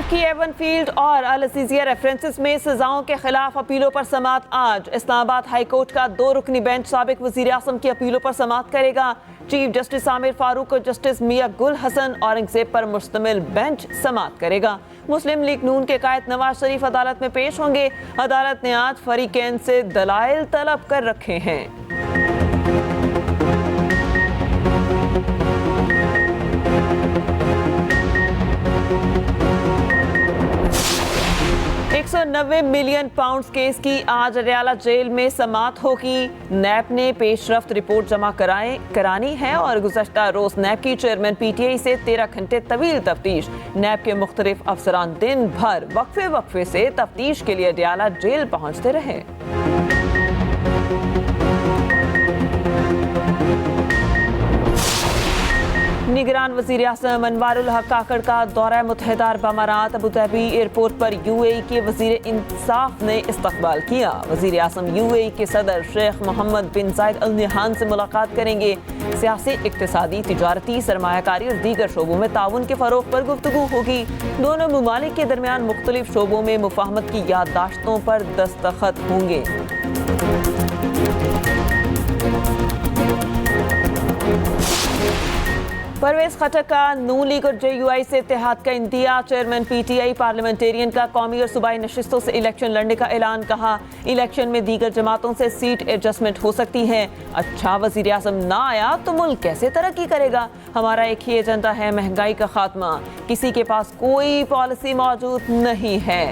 की Avon field और अल Azizia references में सजाओं के खिलाफ अपीलों पर समात आज। इस्लामाबाद हाई कोर्ट का 2 रुकनी बेंच साबिक वजीर आज़म की अपीलों पर समात करेगा। चीफ जस्टिस आमिर फारूक और जस्टिस मियां गुल हसन औरंगजेब पर मुश्तमिल बेंच समात करेगा। मुस्लिम लीग नून के कायद नवाज शरीफ अदालत में पेश होंगे। अदालत ने आज फरीकैन से दलाइल तलब कर रखे हैं। 190 मिलियन पाउंड केस की आज अडयाला जेल में समात होगी। नैब ने पेशरफ्त रिपोर्ट जमा करानी है और गुज़श्ता रोज नैब की चेयरमैन PTI से 13 घंटे तवील तफ्तीश। नैब के मुख्तलिफ अफसरान दिन भर वक्फे से तफ्तीश के लिए अडयाला जेल पहुंचते रहे। निगरान वज़ीर आज़म अनवारुल हक काकड़ का दौरा मुत्तहिदा अरब अमारात अबूधाबी एयरपोर्ट पर UAE के वज़ीर इंसाफ ने इस्तकबाल किया। वज़ीर आज़म UAE के सदर शेख मोहम्मद बिन जायद अल नहयान से मुलाकात करेंगे। सियासी, इक्तिसादी, तिजारती, सरमायाकारी और दीगर शोबों में ताउन के फ़रोग़ पर गुफ्तगू होगी। दोनों ममालिक के दरमियान मुख्तलिफ शोबों में मुफाहमत की याददाश्तों पर दस्तखत होंगे। परवेज खटक का नून लीग और JUI से इत्तेहाद का इंदिया। चेयरमैन PTI पार्लियामेंटेरियन का कौमी और सूबाई नशिस्तों से इलेक्शन लड़ने का ऐलान। कहा, इलेक्शन में दीगर जमातों से सीट एडजस्टमेंट हो सकती है। अच्छा, वज़ीर आज़म ना आया तो मुल्क कैसे तरक्की करेगा? हमारा एक ही एजेंडा है, महंगाई का खात्मा। किसी के पास कोई पॉलिसी मौजूद नहीं है।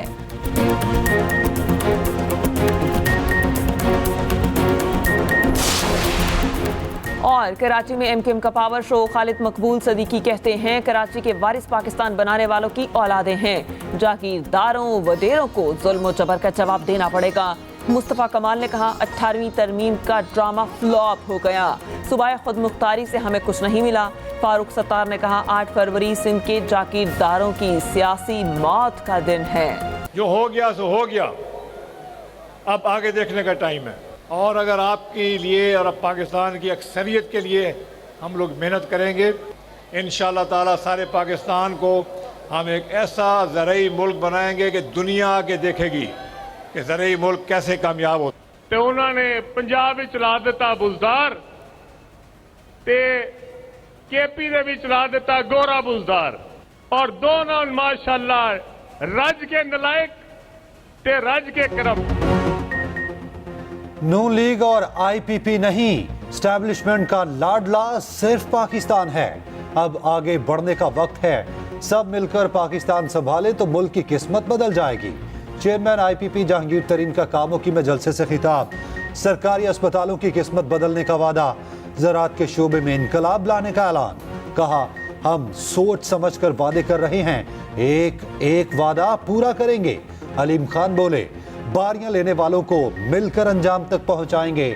और कराची में MKM का पावर शो। खालिद मकबूल सदीकी कहते हैं, कराची के वारिस पाकिस्तान बनाने वालों की औलादें हैं। जागीरदारों वडेरों को जुल्म और जबर का जवाब देना पड़ेगा। मुस्तफ़ा कमाल ने कहा, 18वीं तरमीम का ड्रामा फ्लॉप हो गया। सूबाए खुद मुख्तारी से हमें कुछ नहीं मिला। फारूक सत्तार ने कहा, 8 फरवरी सिंध के जागीरदारों की सियासी मौत का दिन है। जो हो गया सो हो गया, अब आगे देखने का टाइम है। और अगर आपके लिए और अब पाकिस्तान की अक्सरियत के लिए हम लोग मेहनत करेंगे, इंशाअल्लाह ताला सारे पाकिस्तान को हम एक ऐसा ज़रई मुल्क बनाएंगे कि दुनिया आके देखेगी कि ज़रई मुल्क कैसे कामयाब होता। तो उन्होंने पंजाब में चला दिता बुलदार ते KP ने भी चला दिता गोरा बुलदार, और दोनों माशाअल्लाह रज के नलायक ते रज के करम। नून लीग और IPP नहीं, स्टैब्लिशमेंट का लाडला सिर्फ पाकिस्तान है। अब आगे बढ़ने का वक्त है। सब मिलकर पाकिस्तान संभाले तो मुल्क की किस्मत बदल जाएगी। चेयरमैन IPP जहांगीर तरीन का कामोकी में जलसे से खिताब। सरकारी अस्पतालों की किस्मत बदलने का वादा। ज़राअत के शोबे में इनकलाब लाने का ऐलान। कहा, हम सोच समझ कर वादे कर रहे हैं, एक एक वादा पूरा करेंगे। अलीम खान बोले, बारियां लेने वालों को मिलकर अंजाम तक पहुंचाएंगे।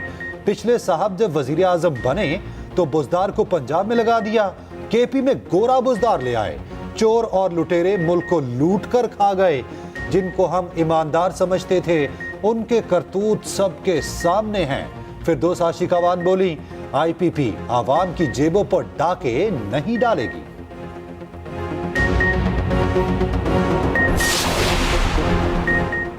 पिछले साहब जब वजीर आजम बने तो बुजदार को पंजाब में लगा दिया। KP में गोरा बुजदार ले आए। चोर और लुटेरे मुल्क को लूट कर खा गए। जिनको हम ईमानदार समझते थे, उनके करतूत सबके सामने हैं। फिरदौस आशिकावान बोली, IPP आवाम की जेबों पर डाके नहीं डालेगी।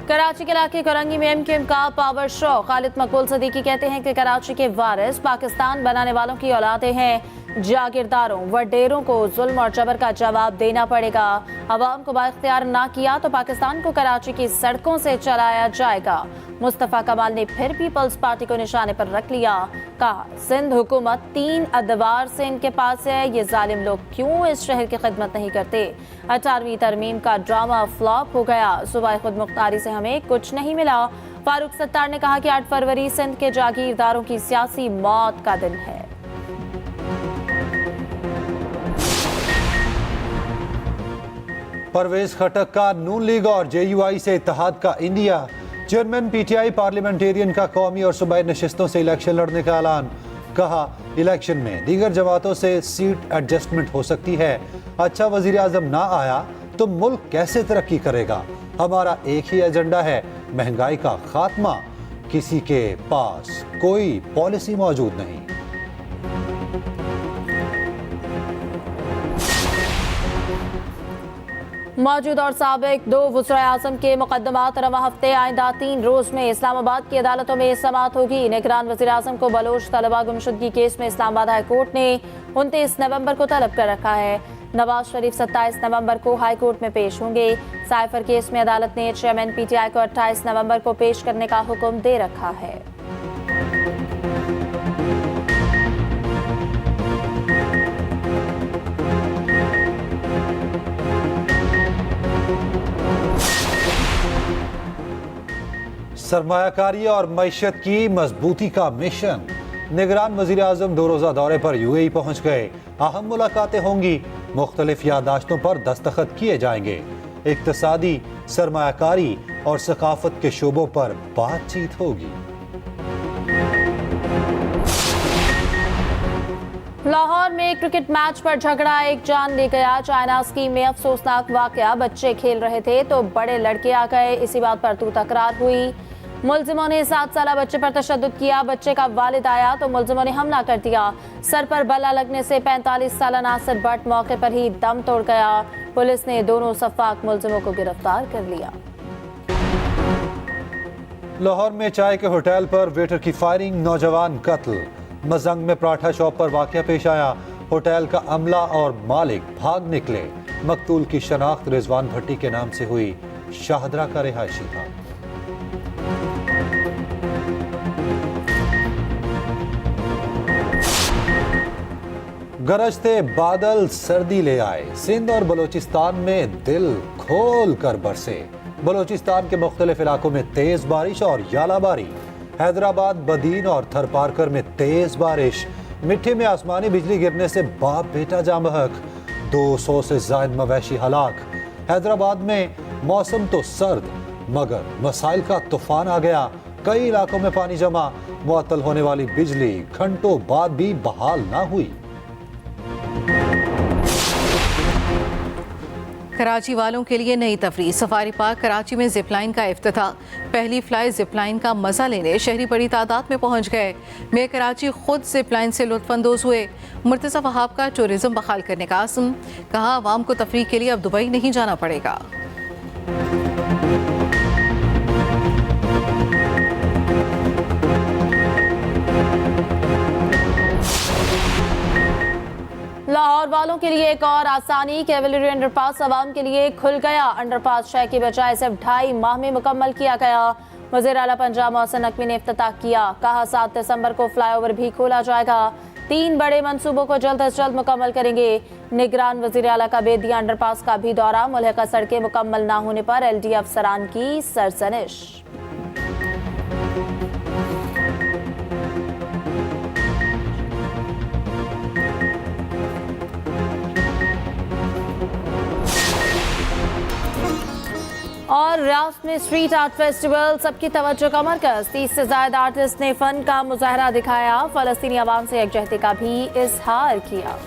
कराची के इलाके करंगी में MKM का पावर शो। खालिद मकबूल सदीकी कहते हैं कि कराची के वारिस पाकिस्तान बनाने वालों की औलादें हैं। जागीरदारों वडेरों को जुल्म और जबर का जवाब देना पड़ेगा। अवाम को बाइख्तियार ना किया तो पाकिस्तान को कराची की सड़कों से चलाया जाएगा। मुस्तफ़ा कमाल ने फिर पीपल्स पार्टी को निशाने पर रख लिया। कहा, सिंध हुकूमत 3 अदवार से इनके पास है। ये जालिम लोग क्यों इस शहर की खिदमत नहीं करते? 18वीं तरमीम का ड्रामा फ्लॉप हो गया। सूबाए खुद मुख्तारी से हमें कुछ नहीं मिला। फारूक सत्तार ने कहा कि 8 फरवरी सिंध के जागीरदारों की सियासी मौत का दिन है। परवेज खटक का नून लीग और JUI से इत्तेहाद का इंडिया। चेयरमैन PTI पार्लियामेंटेरियन का कौमी और सूबाई नशिस्तों से इलेक्शन लड़ने का ऐलान। कहा, इलेक्शन में दीगर जमातों से सीट एडजस्टमेंट हो सकती है। अच्छा, वजीर आजम ना आया तो मुल्क कैसे तरक्की करेगा? हमारा एक ही एजेंडा है, महंगाई का खात्मा। किसी के पास कोई पॉलिसी मौजूद नहीं। मौजूद और साबिक 2 वज़ीर आज़म के मुकदमात रवा हफ्ते आइंदा 3 रोज में इस्लामाबाद की अदालतों में समाअत होगी। निगरान वज़ीर आज़म को बलोच तलबा गुमशुदगी केस में इस्लामाबाद हाई कोर्ट ने 29 नवंबर को तलब कर रखा है। नवाज शरीफ 27 नवंबर को हाई कोर्ट में पेश होंगे। साइफर केस में अदालत ने चेयरमैन PTI को 28 नवंबर को पेश करने का हुक्म दे रखा है। सरमायाकारी और मईशत की मजबूती का मिशन। निगरान वजीर आजम 2 रोजा दौरे पर UAE पहुंच गए। अहम मुलाकातें होंगी, मुख्तलिफ यादाश्तों पर दस्तखत किए जाएंगे। इक्तिसादी, सरमायाकारी और सकाफत के शोबों पर बातचीत होगी। लाहौर में क्रिकेट मैच पर झगड़ा एक जान ले गया। चाइना स्कीम में अफसोसनाक वाकया, बच्चे खेल रहे थे तो बड़े लड़के आ गए। इसी बात पर तू तकरार हुई। मुलजिमों ने 7 साला बच्चे पर तशद्दुद किया। बच्चे का वालिद आया तो मुलजिमों ने हमला कर दिया। सर पर बल्ला लगने से 45 साला नासिर भट्ट मौके पर ही दम तोड़ गया। पुलिस ने दोनों सफाक मुलजिमों को गिरफ्तार कर लिया। लाहौर में चाय के होटल पर वेटर की फायरिंग, नौजवान कत्ल। मजंग में पराठा शॉप पर वाकया पेश आया। होटल का अमला और मालिक भाग निकले। मकतूल की शनाख्त रिजवान भट्टी के नाम से हुई। शाहदरा का रिहायशी था। गरजते बादल सर्दी ले आए। सिंध और बलोचिस्तान में दिल खोल कर बरसे। बलोचिस्तान के मुख्तलिफ इलाकों में तेज बारिश और यालाबारी। हैदराबाद, बदीन और थरपारकर में तेज बारिश। मिट्टी में आसमानी बिजली गिरने से बाप बेटा जाँ बहक। 200 से ज्यादा मवेशी हलाक। हैदराबाद में मौसम तो सर्द मगर मसाइल का तूफान आ गया। कई इलाकों में पानी जमा। मुअत्तल होने वाली बिजली घंटों बाद भी बहाल ना हुई। कराची वालों के लिए नई तफरीह। सफारी पार्क कराची में जिपलाइन का इफ्तिताह। पहली फ्लाई जिपलाइन का मजा लेने शहरी बड़ी तादाद में पहुंच गए। मेयर कराची खुद जिपलाइन से लुत्फानंदोज हुए। मुर्तज़ा वहाब का टूरिज्म बहाल करने का आज़म। कहा आवाम को तफरीह के लिए अब दुबई नहीं जाना पड़ेगा। लाहौर वालों के लिए एक और आसानी। कैवलरी अंडरपास आवाम के लिए खुल गया। अंडरपास 6 की बजाय सिर्फ 2.5 माह में मुकम्मल किया गया। वज़ीर आला पंजाब मोहसिन नकवी ने इफ्तिताह किया। कहा 7 दिसंबर को फ्लाईओवर भी खोला जाएगा। 3 बड़े मंसूबों को जल्द अज जल्द मुकम्मल करेंगे। निगरान वज़ीर आला का बेदिया अंडरपास का भी दौरा। मुल्हिका सड़कें मुकम्मल ना होने पर LD अफसरान की सरसनिश। और रियाद में स्ट्रीट आर्ट फेस्टिवल सबकी तवज्जो का मरकज। 30 से ज्यादा आर्टिस्ट ने फन का मुजाहरा दिखाया। फलस्तीनी आवाम से यकजहती का भी इजहार किया।